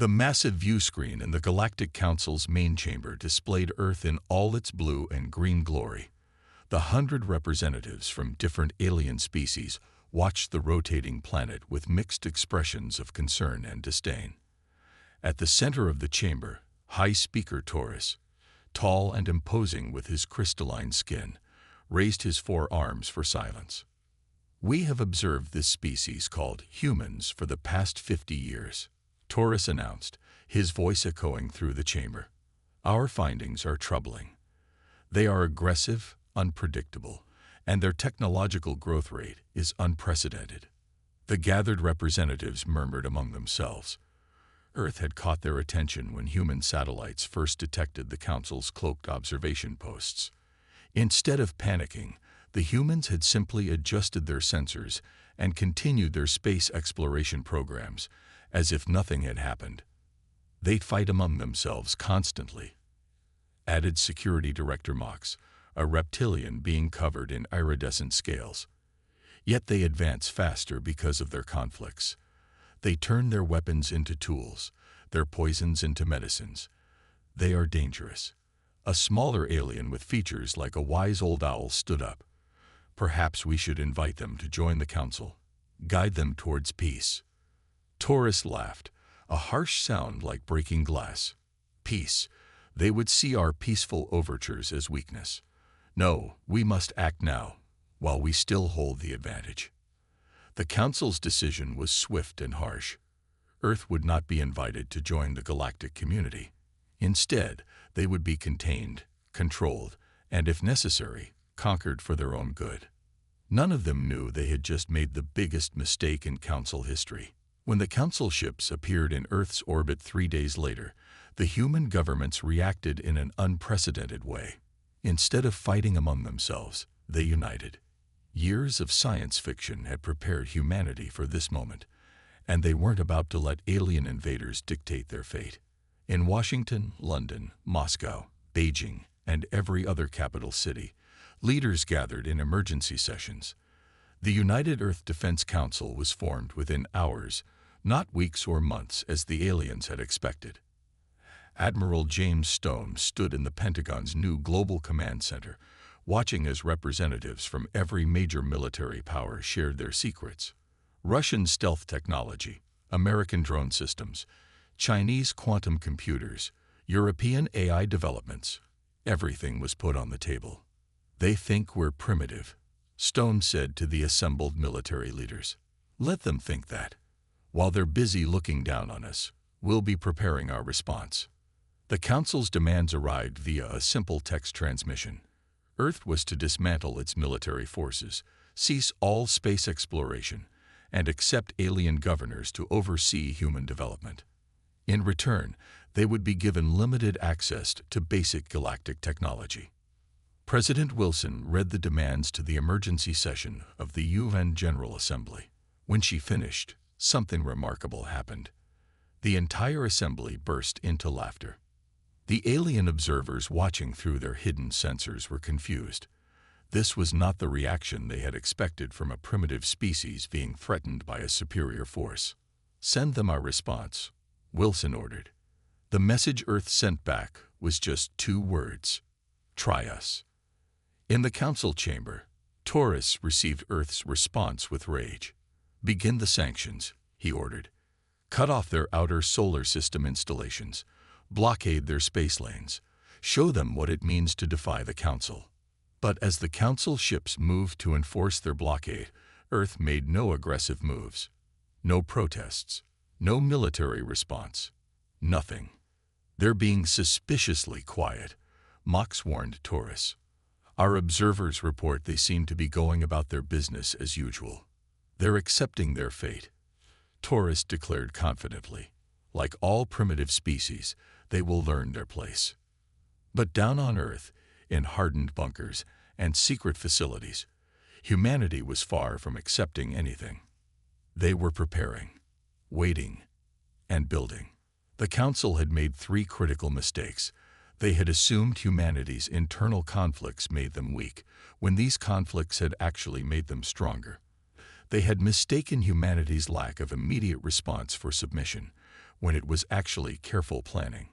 The massive view screen in the Galactic Council's main chamber displayed Earth in all its blue and green glory. The 100 representatives from different alien species watched the rotating planet with mixed expressions of concern and disdain. At the center of the chamber, High Speaker Taurus, tall and imposing with his crystalline skin, raised his 4 arms for silence. "We have observed this species called humans for the past 50 years, Taurus announced, his voice echoing through the chamber. "Our findings are troubling. They are aggressive, unpredictable, and their technological growth rate is unprecedented." The gathered representatives murmured among themselves. Earth had caught their attention when human satellites first detected the Council's cloaked observation posts. Instead of panicking, the humans had simply adjusted their sensors and continued their space exploration programs, as if nothing had happened. They'd fight among themselves constantly, added Security Director Mox, a reptilian being covered in iridescent scales. Yet they advance faster because of their conflicts. They turn their weapons into tools, their poisons into medicines. They are dangerous. A smaller alien with features like a wise old owl stood up. "Perhaps we should invite them to join the Council, guide them towards peace." Taurus laughed, a harsh sound like breaking glass. "Peace. They would see our peaceful overtures as weakness. No, we must act now, while we still hold the advantage." The Council's decision was swift and harsh. Earth would not be invited to join the galactic community. Instead, they would be contained, controlled, and if necessary, conquered for their own good. None of them knew they had just made the biggest mistake in Council history. When the Council ships appeared in Earth's orbit 3 days later, the human governments reacted in an unprecedented way. Instead of fighting among themselves, they united. Years of science fiction had prepared humanity for this moment, and they weren't about to let alien invaders dictate their fate. In Washington, London, Moscow, Beijing, and every other capital city, leaders gathered in emergency sessions. The United Earth Defense Council was formed within hours, not weeks or months as the aliens had expected. Admiral James Stone stood in the Pentagon's new Global Command Center, watching as representatives from every major military power shared their secrets. Russian stealth technology, American drone systems, Chinese quantum computers, European AI developments. Everything was put on the table. "They think we're primitive," Stone said to the assembled military leaders. "Let them think that. While they're busy looking down on us, we'll be preparing our response." The Council's demands arrived via a simple text transmission. Earth was to dismantle its military forces, cease all space exploration, and accept alien governors to oversee human development. In return, they would be given limited access to basic galactic technology. President Wilson read the demands to the emergency session of the UN General Assembly. When she finished, something remarkable happened. The entire assembly burst into laughter. The alien observers watching through their hidden sensors were confused. This was not the reaction they had expected from a primitive species being threatened by a superior force. "Send them our response," Wilson ordered. The message Earth sent back was just 2 words: "Try us." In the Council chamber, Taurus received Earth's response with rage. "Begin the sanctions," he ordered. "Cut off their outer solar system installations. Blockade their space lanes. Show them what it means to defy the Council." But as the Council ships moved to enforce their blockade, Earth made no aggressive moves. No protests. No military response. Nothing. "They're being suspiciously quiet," Mox warned Taurus. "Our observers report they seem to be going about their business as usual. They're accepting their fate," Taurus declared confidently. "Like all primitive species, they will learn their place." But down on Earth, in hardened bunkers and secret facilities, humanity was far from accepting anything. They were preparing, waiting, and building. The Council had made 3 critical mistakes. They had assumed humanity's internal conflicts made them weak, when these conflicts had actually made them stronger. They had mistaken humanity's lack of immediate response for submission, when it was actually careful planning.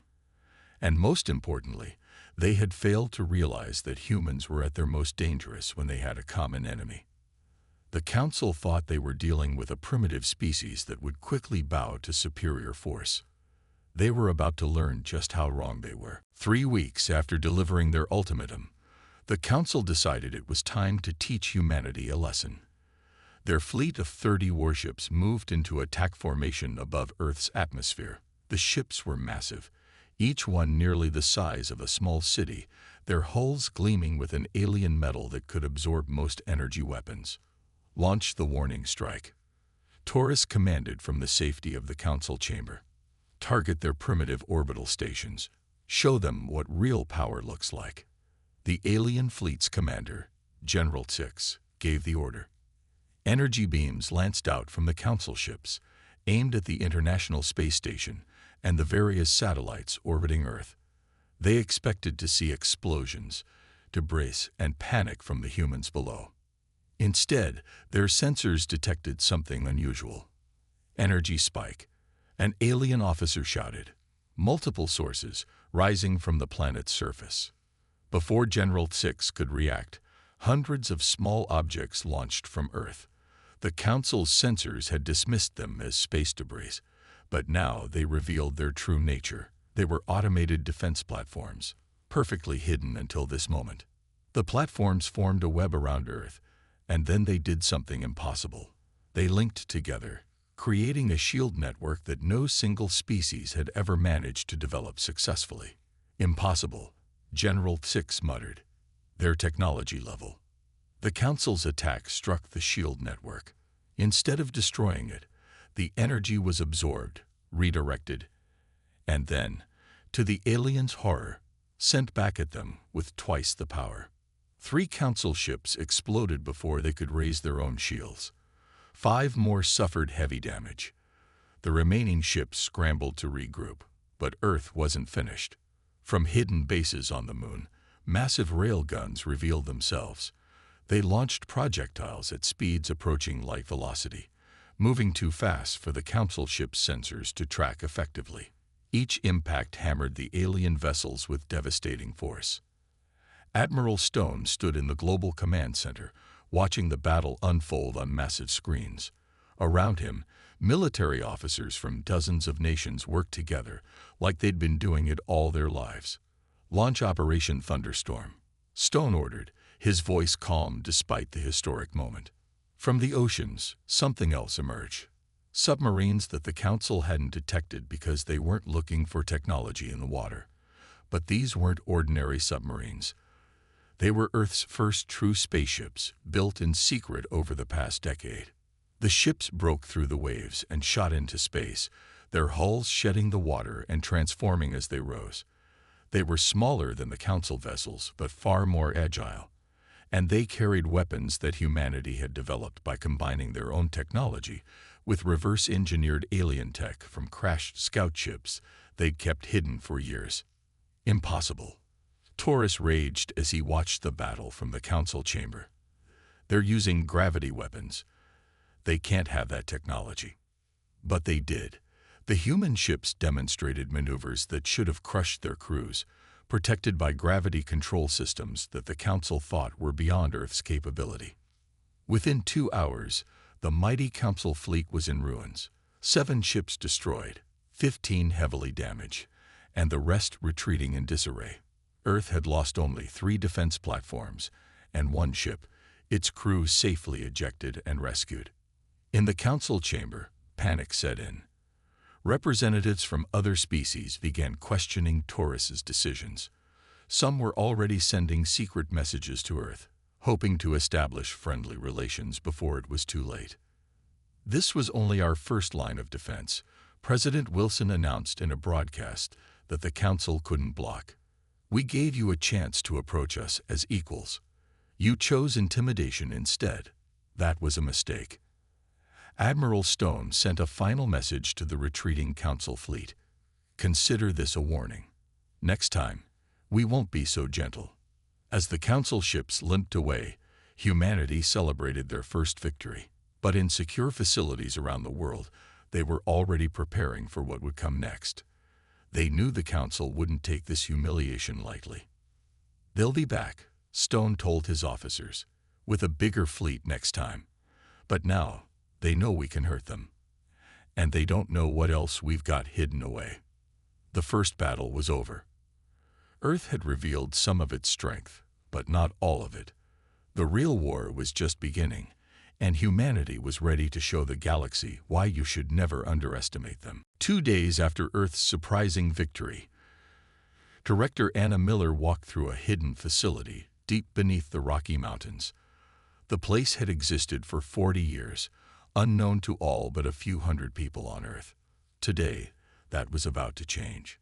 And most importantly, they had failed to realize that humans were at their most dangerous when they had a common enemy. The Council thought they were dealing with a primitive species that would quickly bow to superior force. They were about to learn just how wrong they were. 3 weeks after delivering their ultimatum, the Council decided it was time to teach humanity a lesson. Their fleet of 30 warships moved into attack formation above Earth's atmosphere. The ships were massive, each one nearly the size of a small city, their hulls gleaming with an alien metal that could absorb most energy weapons. Launch the warning strike. Taurus commanded from the safety of the Council chamber. Target their primitive orbital stations. Show them what real power looks like. The alien fleet's commander, General Six, gave the order. Energy beams lanced out from the Council ships, aimed at the International Space Station and the various satellites orbiting Earth. They expected to see explosions, debris, and panic from the humans below. Instead, their sensors detected something unusual. Energy spike. An alien officer shouted. Multiple sources rising from the planet's surface. Before General Six could react, hundreds of small objects launched from Earth. The Council's sensors had dismissed them as space debris, but now they revealed their true nature. They were automated defense platforms, perfectly hidden until this moment. The platforms formed a web around Earth, and then they did something impossible. They linked together, creating a shield network that no single species had ever managed to develop successfully. Impossible, General Six muttered. Their technology level. The Council's attack struck the shield network. Instead of destroying it, the energy was absorbed, redirected, and then, to the aliens' horror, sent back at them with twice the power. 3 Council ships exploded before they could raise their own shields. 5 more suffered heavy damage. The remaining ships scrambled to regroup, but Earth wasn't finished. From hidden bases on the moon, massive railguns revealed themselves. They launched projectiles at speeds approaching light velocity, moving too fast for the Council ship's sensors to track effectively. Each impact hammered the alien vessels with devastating force. Admiral Stone stood in the Global Command Center, watching the battle unfold on massive screens. Around him, military officers from dozens of nations worked together like they'd been doing it all their lives. Launch Operation Thunderstorm, Stone ordered, his voice calm despite the historic moment. From the oceans, something else emerged. Submarines that the Council hadn't detected because they weren't looking for technology in the water. But these weren't ordinary submarines. They were Earth's first true spaceships, built in secret over the past decade. The ships broke through the waves and shot into space, their hulls shedding the water and transforming as they rose. They were smaller than the Council vessels, but far more agile. And they carried weapons that humanity had developed by combining their own technology with reverse-engineered alien tech from crashed scout ships they'd kept hidden for years. Impossible. Taurus raged as he watched the battle from the Council chamber. They're using gravity weapons. They can't have that technology. But they did. The human ships demonstrated maneuvers that should have crushed their crews, protected by gravity control systems that the Council thought were beyond Earth's capability. Within 2 hours, the mighty Council fleet was in ruins, 7 ships destroyed, 15 heavily damaged, and the rest retreating in disarray. Earth had lost only 3 defense platforms and 1 ship, its crew safely ejected and rescued. In the Council chamber, panic set in. Representatives from other species began questioning Taurus's decisions. Some were already sending secret messages to Earth, hoping to establish friendly relations before it was too late. This was only our first line of defense. President Wilson announced in a broadcast that the Council couldn't block. We gave you a chance to approach us as equals. You chose intimidation instead. That was a mistake. Admiral Stone sent a final message to the retreating Council fleet. Consider this a warning. Next time, we won't be so gentle. As the Council ships limped away, humanity celebrated their first victory. But in secure facilities around the world, They were already preparing for what would come next. They knew the Council wouldn't take this humiliation lightly. "They'll be back," Stone told his officers, "with a bigger fleet next time. But now, they know we can hurt them. And they don't know what else we've got hidden away." The first battle was over. Earth had revealed some of its strength, but not all of it. The real war was just beginning, and humanity was ready to show the galaxy why you should never underestimate them. 2 days after Earth's surprising victory, Director Anna Miller walked through a hidden facility deep beneath the Rocky Mountains. The place had existed for 40 years, unknown to all but a few hundred people on Earth. Today, that was about to change.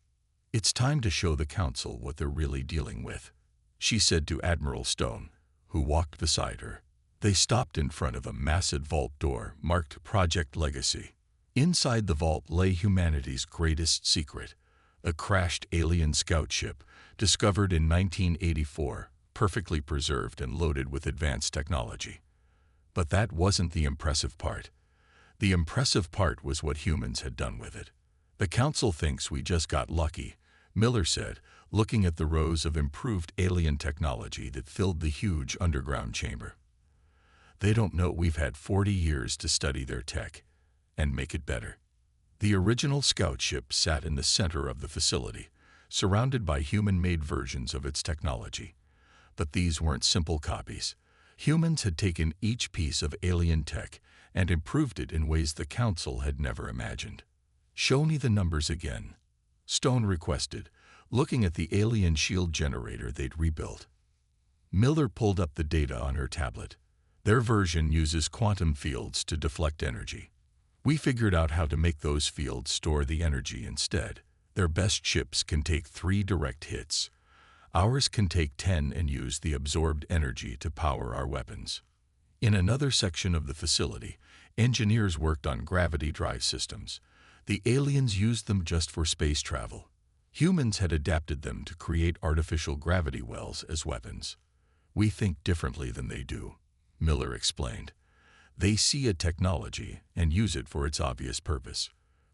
"It's time to show the Council what they're really dealing with," she said to Admiral Stone, who walked beside her. They stopped in front of a massive vault door marked Project Legacy. Inside the vault lay humanity's greatest secret, a crashed alien scout ship discovered in 1984, perfectly preserved and loaded with advanced technology. But that wasn't the impressive part. The impressive part was what humans had done with it. "The Council thinks we just got lucky," Miller said, looking at the rows of improved alien technology that filled the huge underground chamber. "They don't know we've had 40 years to study their tech and make it better." The original scout ship sat in the center of the facility, surrounded by human-made versions of its technology. But these weren't simple copies. Humans had taken each piece of alien tech and improved it in ways the Council had never imagined. "Show me the numbers again," Stone requested, looking at the alien shield generator they'd rebuilt. Miller pulled up the data on her tablet. "Their version uses quantum fields to deflect energy. We figured out how to make those fields store the energy instead. Their best ships can take 3 direct hits. Ours can take 10 and use the absorbed energy to power our weapons." In another section of the facility, engineers worked on gravity drive systems. The aliens used them just for space travel. Humans had adapted them to create artificial gravity wells as weapons. "We think differently than they do," Miller explained. "They see a technology and use it for its obvious purpose.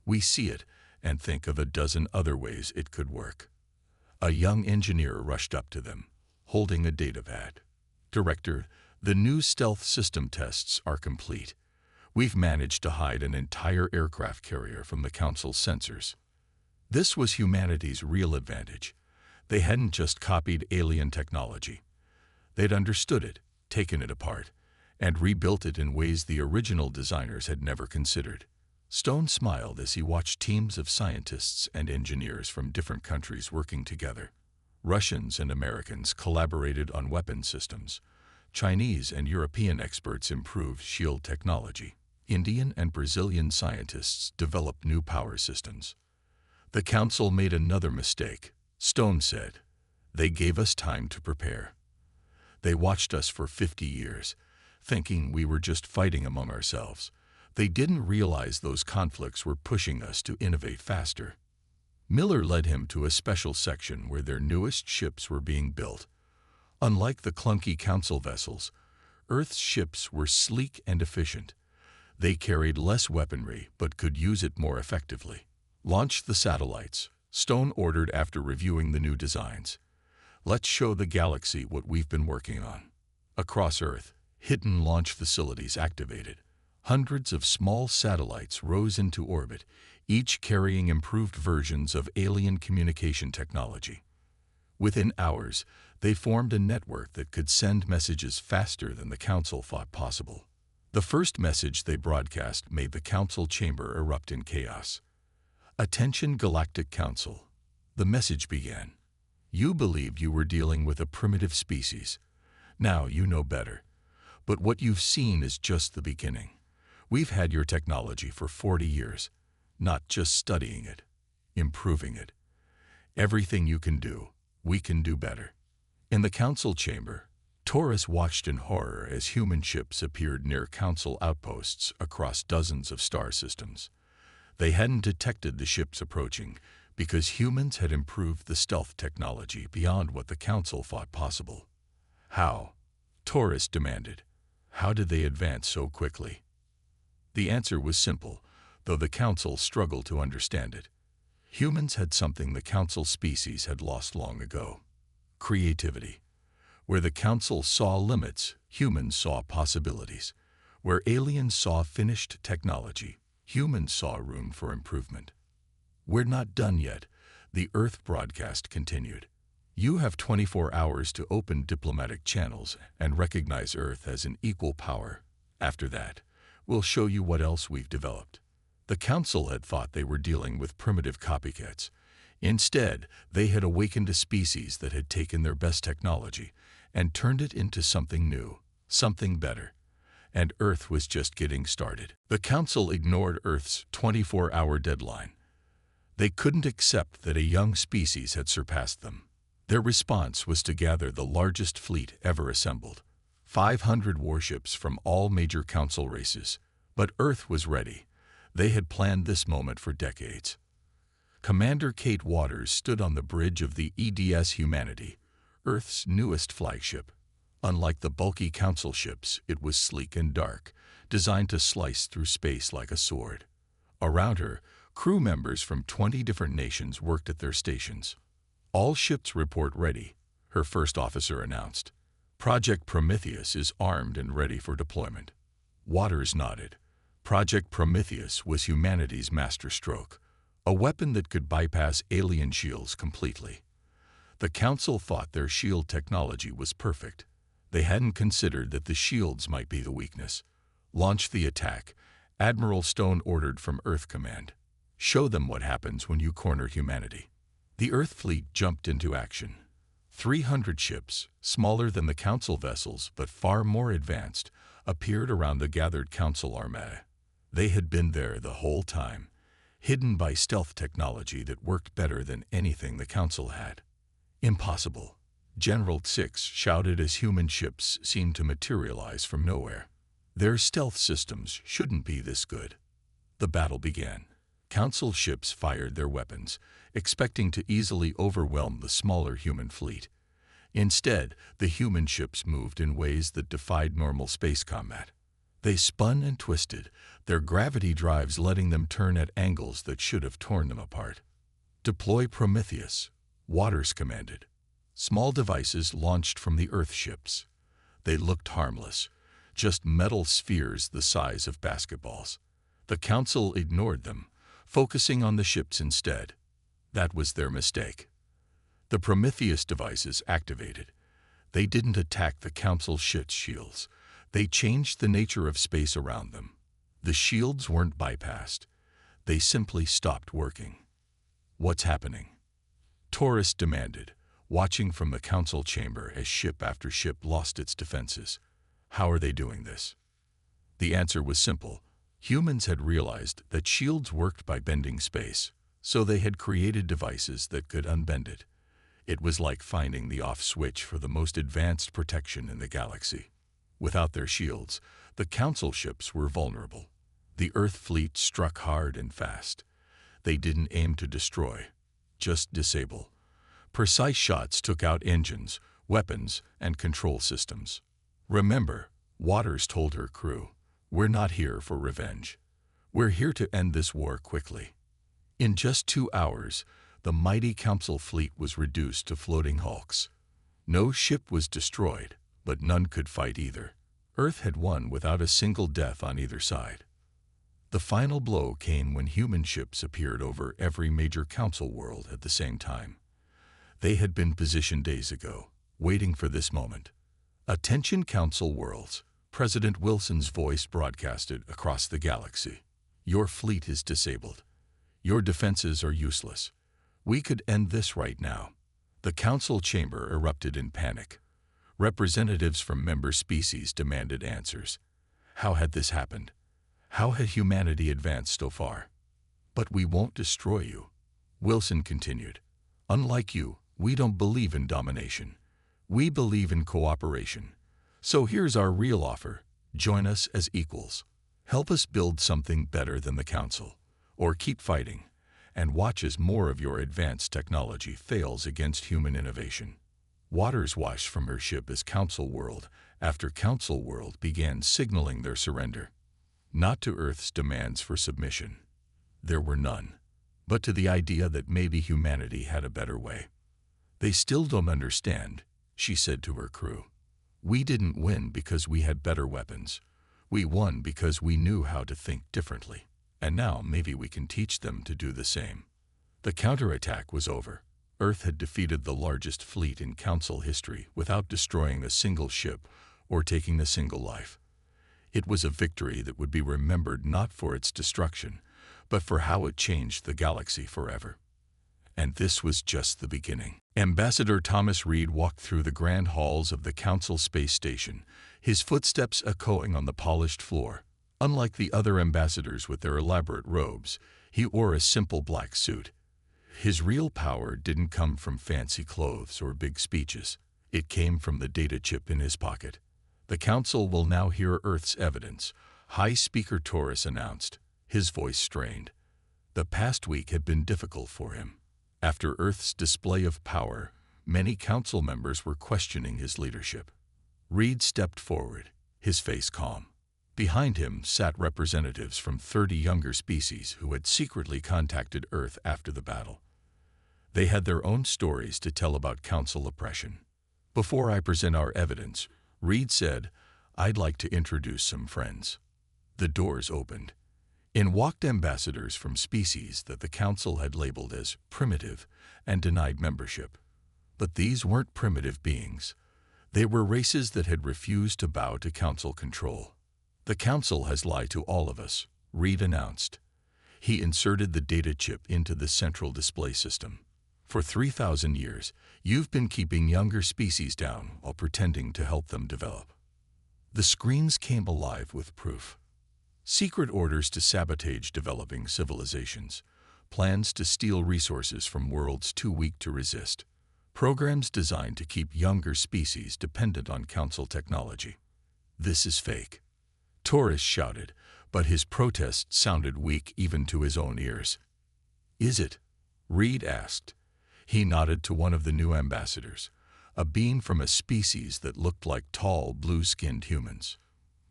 We see it and think of a dozen other ways it could work." A young engineer rushed up to them, holding a datapad. "Director, the new stealth system tests are complete. We've managed to hide an entire aircraft carrier from the Council's sensors." This was humanity's real advantage. They hadn't just copied alien technology. They'd understood it, taken it apart, and rebuilt it in ways the original designers had never considered. Stone smiled as he watched teams of scientists and engineers from different countries working together. Russians and Americans collaborated on weapon systems. Chinese and European experts improved shield technology. Indian and Brazilian scientists developed new power systems. "The Council made another mistake," Stone said. "They gave us time to prepare. They watched us for 50 years, thinking we were just fighting among ourselves. They didn't realize those conflicts were pushing us to innovate faster." Miller led him to a special section where their newest ships were being built. Unlike the clunky Council vessels, Earth's ships were sleek and efficient. They carried less weaponry but could use it more effectively. "Launch the satellites," Stone ordered after reviewing the new designs. "Let's show the galaxy what we've been working on." Across Earth, hidden launch facilities activated. Hundreds of small satellites rose into orbit, each carrying improved versions of alien communication technology. Within hours, they formed a network that could send messages faster than the Council thought possible. The first message they broadcast made the Council chamber erupt in chaos. "Attention, Galactic Council," the message began. "You believed you were dealing with a primitive species. Now you know better. But what you've seen is just the beginning. We've had your technology for 40 years, not just studying it, improving it. Everything you can do, we can do better." In the Council chamber, Taurus watched in horror as human ships appeared near Council outposts across dozens of star systems. They hadn't detected the ships approaching because humans had improved the stealth technology beyond what the Council thought possible. "How?" Taurus demanded. "How did they advance so quickly?" The answer was simple. though the Council struggled to understand it. Humans had something the Council species had lost long ago: creativity. Where the Council saw limits, humans saw possibilities. Where aliens saw finished technology, humans saw room for improvement. "We're not done yet," the Earth broadcast continued. "You have 24 hours to open diplomatic channels and recognize Earth as an equal power. After that, we'll show you what else we've developed." The Council had thought they were dealing with primitive copycats. Instead, they had awakened a species that had taken their best technology and turned it into something new, something better. And Earth was just getting started. The Council ignored Earth's 24-hour deadline. They couldn't accept that a young species had surpassed them. Their response was to gather the largest fleet ever assembled, 500 warships from all major Council races. But Earth was ready. They had planned this moment for decades. Commander Kate Waters stood on the bridge of the EDS Humanity, Earth's newest flagship. Unlike the bulky Council ships, it was sleek and dark, designed to slice through space like a sword. Around her, crew members from 20 different nations worked at their stations. "All ships report ready," her first officer announced. "Project Prometheus is armed and ready for deployment." Waters nodded. Project Prometheus was humanity's masterstroke, a weapon that could bypass alien shields completely. The Council thought their shield technology was perfect. They hadn't considered that the shields might be the weakness. "Launch the attack," Admiral Stone ordered from Earth Command. "Show them what happens when you corner humanity." The Earth fleet jumped into action. 300 ships, smaller than the Council vessels but far more advanced, appeared around the gathered Council armada. They had been there the whole time, hidden by stealth technology that worked better than anything the Council had. "Impossible," General Six shouted as human ships seemed to materialize from nowhere. "Their stealth systems shouldn't be this good." The battle began. Council ships fired their weapons, expecting to easily overwhelm the smaller human fleet. Instead, the human ships moved in ways that defied normal space combat. They spun and twisted, their gravity drives letting them turn at angles that should have torn them apart. "Deploy Prometheus," Waters commanded. Small devices launched from the Earth ships. They looked harmless, just metal spheres the size of basketballs. The Council ignored them, focusing on the ships instead. That was their mistake. The Prometheus devices activated. They didn't attack the Council ship's shields. They changed the nature of space around them. The shields weren't bypassed. They simply stopped working. "What's happening?" Taurus demanded, watching from the Council chamber as ship after ship lost its defenses. "How are they doing this?" The answer was simple. Humans had realized that shields worked by bending space, so they had created devices that could unbend it. It was like finding the off switch for the most advanced protection in the galaxy. Without their shields, the Council ships were vulnerable. The Earth fleet struck hard and fast. They didn't aim to destroy, just disable. Precise shots took out engines, weapons, and control systems. "Remember," Waters told her crew, "we're not here for revenge. We're here to end this war quickly." In just 2 hours, the mighty Council fleet was reduced to floating hulks. No ship was destroyed, but none could fight either. Earth had won without a single death on either side. The final blow came when human ships appeared over every major Council world at the same time. They had been positioned days ago, waiting for this moment. "Attention Council worlds," President Wilson's voice broadcasted across the galaxy. "Your fleet is disabled. Your defenses are useless. We could end this right now." The Council chamber erupted in panic. Representatives from member species demanded answers. How had this happened? How had humanity advanced so far? "But we won't destroy you," Wilson continued. "Unlike you, we don't believe in domination. We believe in cooperation. So here's our real offer. Join us as equals. Help us build something better than the Council. Or keep fighting, and watch as more of your advanced technology fails against human innovation." Waters watched from her ship as Council World after Council World began signaling their surrender. Not to Earth's demands for submission, There were none. But to the idea that maybe humanity had a better way. They still don't understand, she said to her crew. We didn't win because we had better weapons. We won because we knew how to think differently. And now maybe we can teach them to do the same. The counterattack was over. Earth had defeated the largest fleet in Council history without destroying a single ship or taking a single life. It was a victory that would be remembered not for its destruction, but for how it changed the galaxy forever. And this was just the beginning. Ambassador Thomas Reed walked through the grand halls of the Council space station, his footsteps echoing on the polished floor. Unlike the other ambassadors with their elaborate robes, he wore a simple black suit. His real power didn't come from fancy clothes or big speeches. It came from the data chip in his pocket. The Council will now hear Earth's evidence, High Speaker Taurus announced, his voice strained. The past week had been difficult for him. After Earth's display of power, many Council members were questioning his leadership. Reed stepped forward, his face calm. Behind him sat representatives from 30 younger species who had secretly contacted Earth after the battle. They had their own stories to tell about Council oppression. Before I present our evidence, Reed said, I'd like to introduce some friends. The doors opened. In walked ambassadors from species that the Council had labeled as primitive and denied membership. But these weren't primitive beings. They were races that had refused to bow to Council control. The Council has lied to all of us, Reed announced. He inserted the data chip into the central display system. For 3,000 years, you've been keeping younger species down while pretending to help them develop. The screens came alive with proof. Secret orders to sabotage developing civilizations, plans to steal resources from worlds too weak to resist, programs designed to keep younger species dependent on Council technology. This is fake. Taurus shouted, but his protest sounded weak even to his own ears. Is it? Reed asked. He nodded to one of the new ambassadors, a being from a species that looked like tall, blue-skinned humans.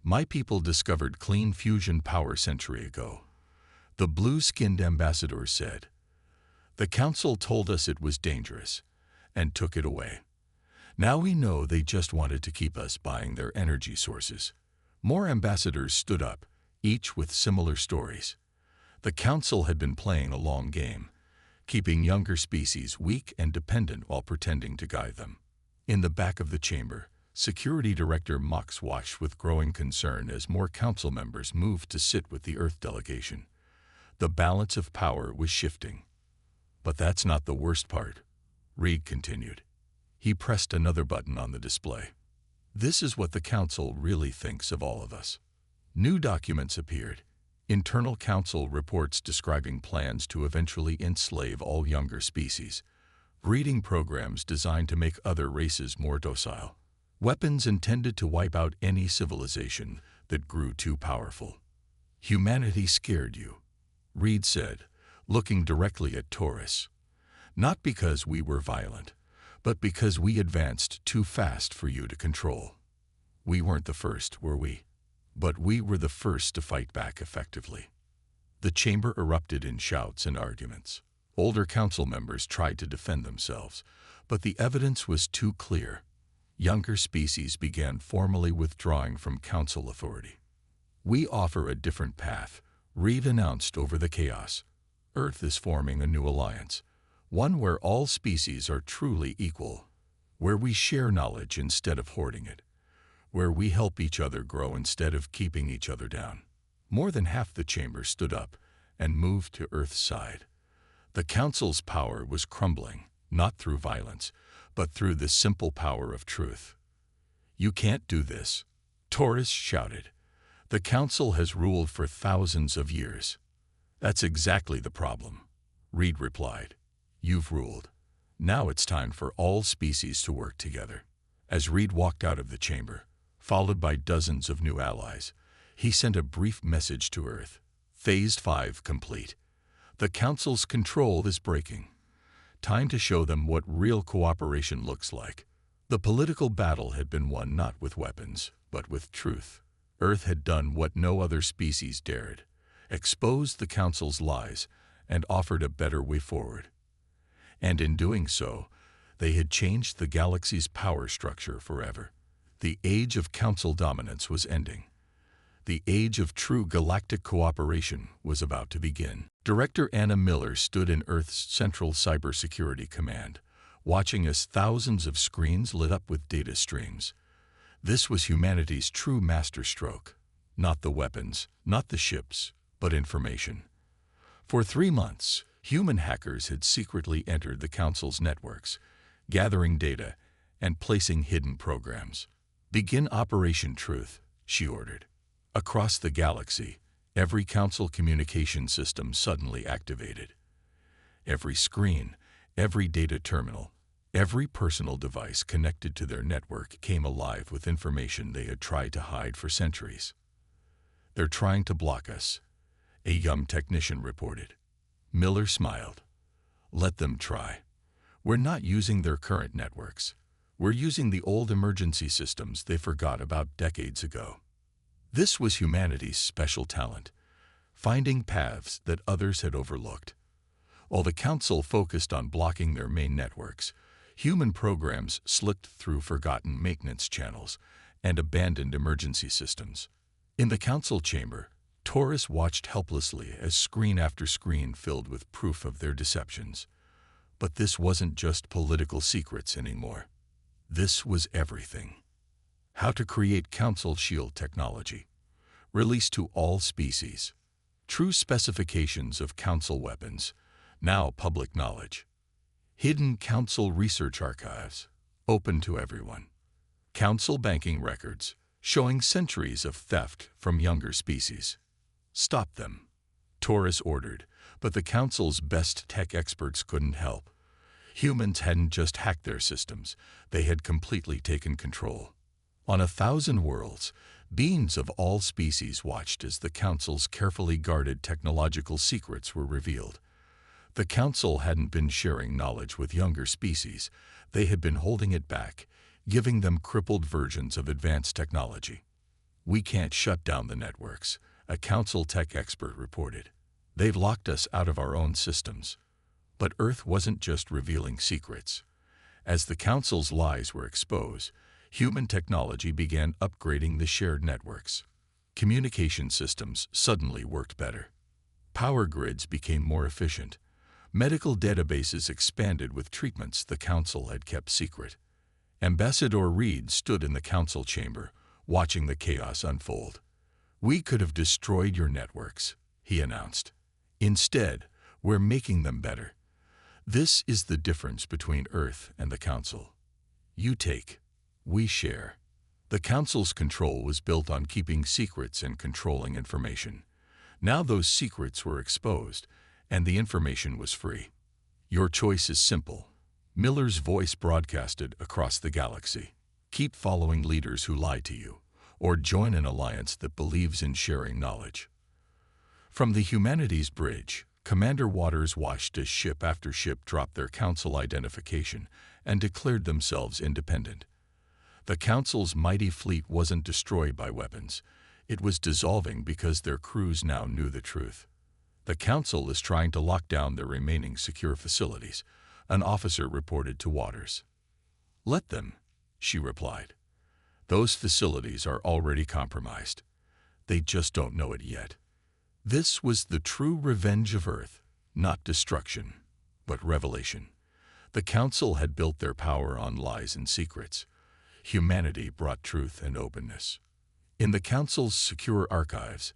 My people discovered clean fusion power a century ago, the blue-skinned ambassador said. The Council told us it was dangerous and took it away. Now we know they just wanted to keep us buying their energy sources. More ambassadors stood up, each with similar stories. The Council had been playing a long game, keeping younger species weak and dependent while pretending to guide them. In the back of the chamber, Security Director Mox watched with growing concern as more Council members moved to sit with the Earth delegation. The balance of power was shifting. But that's not the worst part, Reed continued. He pressed another button on the display. This is what the Council really thinks of all of us. New documents appeared. Internal Council reports describing plans to eventually enslave all younger species. Breeding programs designed to make other races more docile. Weapons intended to wipe out any civilization that grew too powerful. Humanity scared you, Reed said, looking directly at Taurus. Not because we were violent, but because we advanced too fast for you to control. We weren't the first, were we? But we were the first to fight back effectively. The chamber erupted in shouts and arguments. Older Council members tried to defend themselves, but the evidence was too clear. Younger species began formally withdrawing from Council authority. We offer a different path, Reed announced over the chaos. Earth is forming a new alliance, one where all species are truly equal, where we share knowledge instead of hoarding it, where we help each other grow instead of keeping each other down. More than half the chamber stood up and moved to Earth's side. The Council's power was crumbling, not through violence, but through the simple power of truth. You can't do this, Taurus shouted. The Council has ruled for thousands of years. That's exactly the problem, Reed replied. You've ruled. Now it's time for all species to work together. As Reed walked out of the chamber, followed by dozens of new allies, he sent a brief message to Earth. Phase 5 complete. The Council's control is breaking. Time to show them what real cooperation looks like. The political battle had been won not with weapons, but with truth. Earth had done what no other species dared, exposed the Council's lies, and offered a better way forward. And in doing so, they had changed the galaxy's power structure forever. The age of Council dominance was ending. The age of true galactic cooperation was about to begin. Director Anna Miller stood in Earth's Central Cybersecurity Command, watching as thousands of screens lit up with data streams. This was humanity's true masterstroke. Not the weapons, not the ships, but information. For 3 months, human hackers had secretly entered the Council's networks, gathering data and placing hidden programs. "Begin Operation Truth," she ordered. Across the galaxy, every Council communication system suddenly activated. Every screen, every data terminal, every personal device connected to their network came alive with information they had tried to hide for centuries. "They're trying to block us," a young technician reported. Miller smiled. "Let them try. We're not using their current networks. We're using the old emergency systems they forgot about decades ago." This was humanity's special talent, finding paths that others had overlooked. While the Council focused on blocking their main networks, human programs slipped through forgotten maintenance channels and abandoned emergency systems. In the Council chamber, Taurus watched helplessly as screen after screen filled with proof of their deceptions. But this wasn't just political secrets anymore. This was everything. How to create Council shield technology, released to all species. True specifications of Council weapons, now public knowledge. Hidden Council research archives, open to everyone. Council banking records, showing centuries of theft from younger species. "Stop them," Taurus ordered, but the Council's best tech experts couldn't help. Humans hadn't just hacked their systems, they had completely taken control. On 1,000 worlds, beings of all species watched as the Council's carefully guarded technological secrets were revealed. The Council hadn't been sharing knowledge with younger species, they had been holding it back, giving them crippled versions of advanced technology. "We can't shut down the networks," a Council tech expert reported. "They've locked us out of our own systems." But Earth wasn't just revealing secrets. As the Council's lies were exposed, human technology began upgrading the shared networks. Communication systems suddenly worked better. Power grids became more efficient. Medical databases expanded with treatments the Council had kept secret. Ambassador Reed stood in the Council chamber, watching the chaos unfold. "We could have destroyed your networks," he announced. "Instead, we're making them better. This is the difference between Earth and the Council. You take, we share." The Council's control was built on keeping secrets and controlling information. Now those secrets were exposed, and the information was free. "Your choice is simple," Miller's voice broadcasted across the galaxy. "Keep following leaders who lie to you, or join an alliance that believes in sharing knowledge." From the Humanities Bridge, Commander Waters watched as ship after ship dropped their Council identification and declared themselves independent. The Council's mighty fleet wasn't destroyed by weapons. It was dissolving because their crews now knew the truth. "The Council is trying to lock down their remaining secure facilities," an officer reported to Waters. "Let them," she replied. "Those facilities are already compromised. They just don't know it yet." This was the true revenge of Earth, not destruction, but revelation. The Council had built their power on lies and secrets. Humanity brought truth and openness. In the Council's secure archives,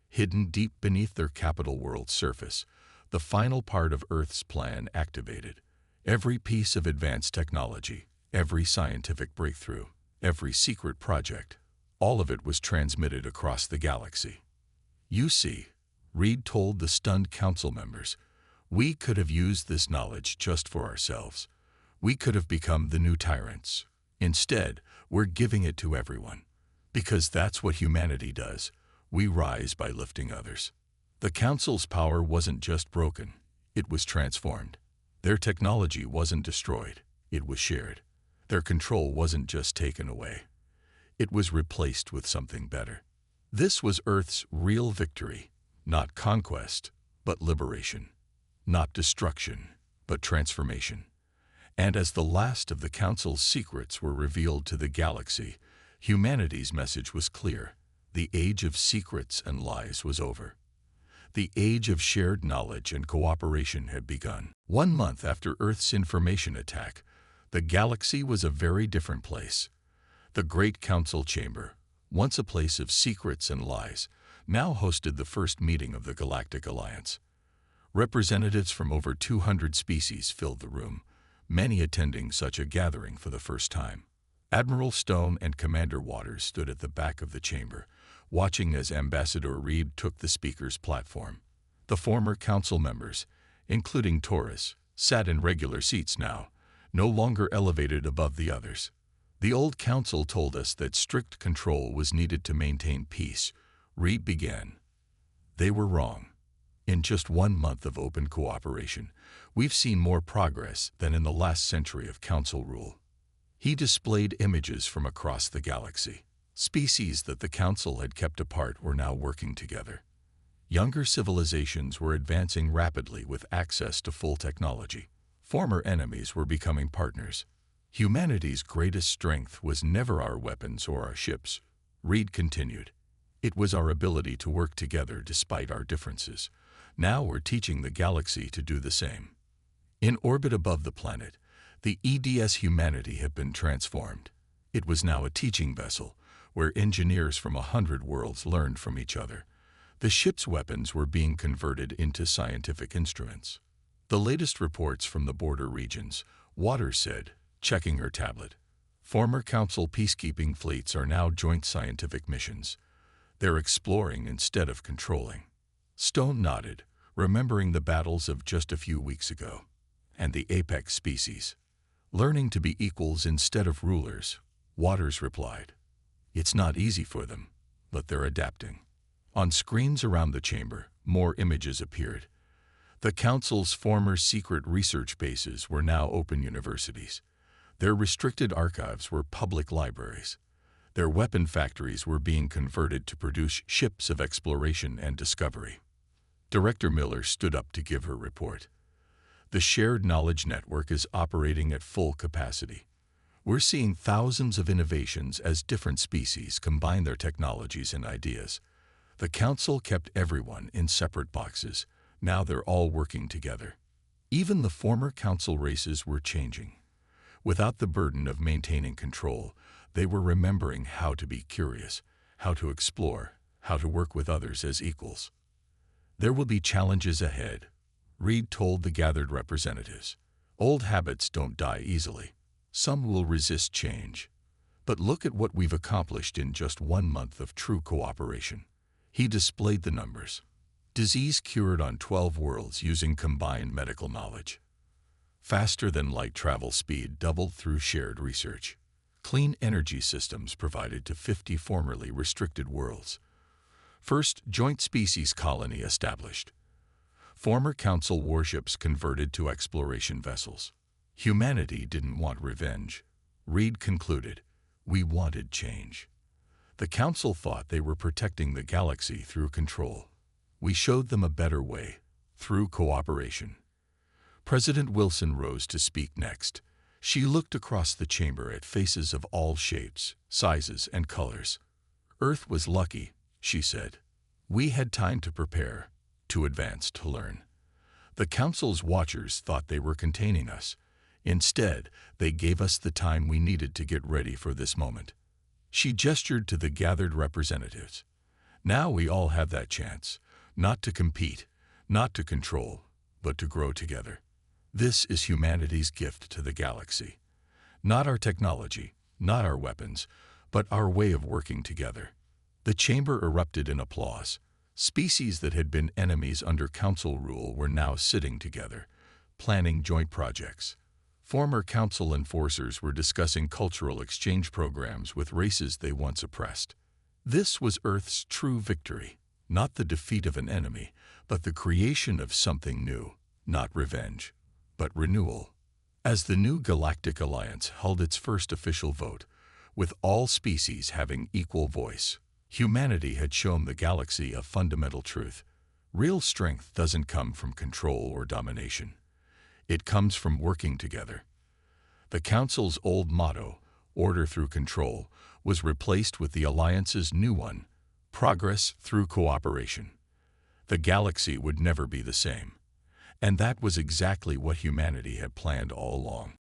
hidden deep beneath their capital world's surface, the final part of Earth's plan activated. Every piece of advanced technology, every scientific breakthrough, every secret project, all of it was transmitted across the galaxy. "You see," Reed told the stunned Council members, "we could have used this knowledge just for ourselves. We could have become the new tyrants. Instead, we're giving it to everyone. Because that's what humanity does. We rise by lifting others." The Council's power wasn't just broken, it was transformed. Their technology wasn't destroyed, it was shared. Their control wasn't just taken away, it was replaced with something better. This was Earth's real victory, Not conquest, but liberation. Not destruction, but transformation. And as the last of the Council's secrets were revealed to the galaxy, humanity's message was clear. The age of secrets and lies was over. The age of shared knowledge and cooperation had begun. 1 month after Earth's information attack, the galaxy was a very different place. The Great Council Chamber, once a place of secrets and lies, now hosted the first meeting of the Galactic Alliance. Representatives from over 200 species filled the room, many attending such a gathering for the first time. Admiral Stone and Commander Waters stood at the back of the chamber, watching as Ambassador Reed took the speaker's platform. The former council members, including Taurus, sat in regular seats now, no longer elevated above the others. The old council told us that strict control was needed to maintain peace. Reed began. They were wrong. In just 1 month of open cooperation, we've seen more progress than in the last century of council rule. He displayed images from across the galaxy. Species that the council had kept apart were now working together. Younger civilizations were advancing rapidly with access to full technology. Former enemies were becoming partners. Humanity's greatest strength was never our weapons or our ships, Reed continued. It was our ability to work together despite our differences. Now we're teaching the galaxy to do the same. In orbit above the planet, the EDS Humanity had been transformed. It was now a teaching vessel, where engineers from 100 worlds learned from each other. The ship's weapons were being converted into scientific instruments. The latest reports from the border regions, Waters said, checking her tablet. Former Council peacekeeping fleets are now joint scientific missions. They're exploring instead of controlling. Stone nodded, remembering the battles of just a few weeks ago. And the apex species. Learning to be equals instead of rulers, Waters replied. It's not easy for them, but they're adapting. On screens around the chamber, more images appeared. The Council's former secret research bases were now open universities. Their restricted archives were public libraries. Their weapon factories were being converted to produce ships of exploration and discovery. Director Miller stood up to give her report. The shared knowledge network is operating at full capacity. We're seeing thousands of innovations as different species combine their technologies and ideas. The Council kept everyone in separate boxes. Now they're all working together. Even the former Council races were changing. Without the burden of maintaining control, they were remembering how to be curious, how to explore, how to work with others as equals. There will be challenges ahead, Reed told the gathered representatives. Old habits don't die easily. Some will resist change. But look at what we've accomplished in just 1 month of true cooperation. He displayed the numbers. Disease cured on 12 worlds using combined medical knowledge. Faster than light travel speed doubled through shared research. Clean energy systems provided to 50 formerly restricted worlds. First joint species colony established. Former Council warships converted to exploration vessels. Humanity didn't want revenge. Reed concluded, we wanted change. The Council thought they were protecting the galaxy through control. We showed them a better way, through cooperation. President Wilson rose to speak next. She looked across the chamber at faces of all shapes, sizes, and colors. Earth was lucky, she said. We had time to prepare, to advance, to learn. The Council's watchers thought they were containing us. Instead, they gave us the time we needed to get ready for this moment. She gestured to the gathered representatives. Now we all have that chance, not to compete, not to control, but to grow together. This is humanity's gift to the galaxy. Not our technology, not our weapons, but our way of working together. The chamber erupted in applause. Species that had been enemies under Council rule were now sitting together, planning joint projects. Former Council enforcers were discussing cultural exchange programs with races they once oppressed. This was Earth's true victory, not the defeat of an enemy, but the creation of something new, not revenge, but renewal. As the new Galactic Alliance held its first official vote, with all species having equal voice, humanity had shown the galaxy a fundamental truth. Real strength doesn't come from control or domination. It comes from working together. The Council's old motto, order through control, was replaced with the Alliance's new one, progress through cooperation. The galaxy would never be the same. And that was exactly what humanity had planned all along.